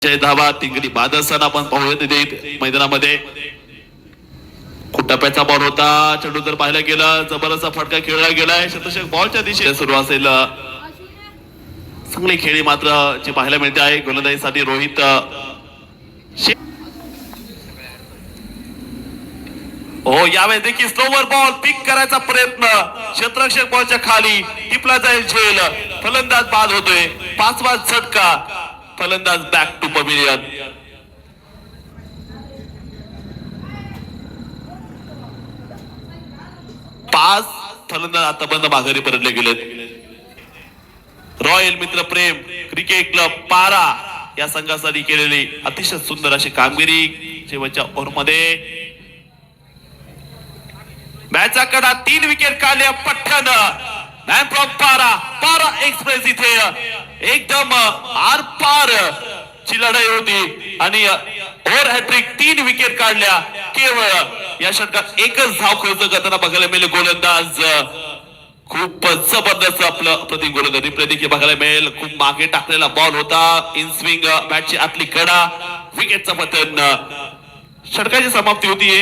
जय धावा तिंगली बाद असताना आपण पाहूयात इथे मैदानामध्ये कुटाप्याचा बॉल होता. चेंडू जर पाहायला गेला जबरदस्त फटका खेळला गेलाय. शतशक बॉलच्या दिशेने सुरू असेल. चांगली खेळी मात्र जी पाहायला मिळते आहे गोलंदाजीसाठी रोहित हो. यावेळेस देखील स्लोवर बॉल पिक करायचा प्रयत्न. क्षेत्ररक्षक बॉलच्या खाली टिपला जाईल झेल. फलंदाज बाद होतोय. 5वा झटका. फलंदाज बॅक टू पवेलियन. पाच फलंदाज आता बंद माघारी परतले गेलेत. रॉयल मित्र प्रेम क्रिकेट क्लब पारा या संघासाठी केलेली अतिशय सुंदर अशी कामगिरी शेवटच्या ओव्हर मध्ये. मॅचचा कडा 3 विकेट काढल्या पठ्ठन. मॅन फ्रॉम पारा. पारा एक्सप्रेस इथे एकदम आर पार ची लढाई होती आणि ओव्हर हॅट्रिक 3 विकेट काढल्या. केवळ या षटकात एकच धाव खर्च करताना बघायला मिळेल गोलंदाज. खूप जबरदस्त आपलं प्रति गोलंदाज रिप्ले देखील बघायला मिळेल. खूप मागे टाकलेला बॉल होता. इन स्विंग बॅटची आतली कडा. विकेटचं पतन. षटकाची समाप्ती होतीये.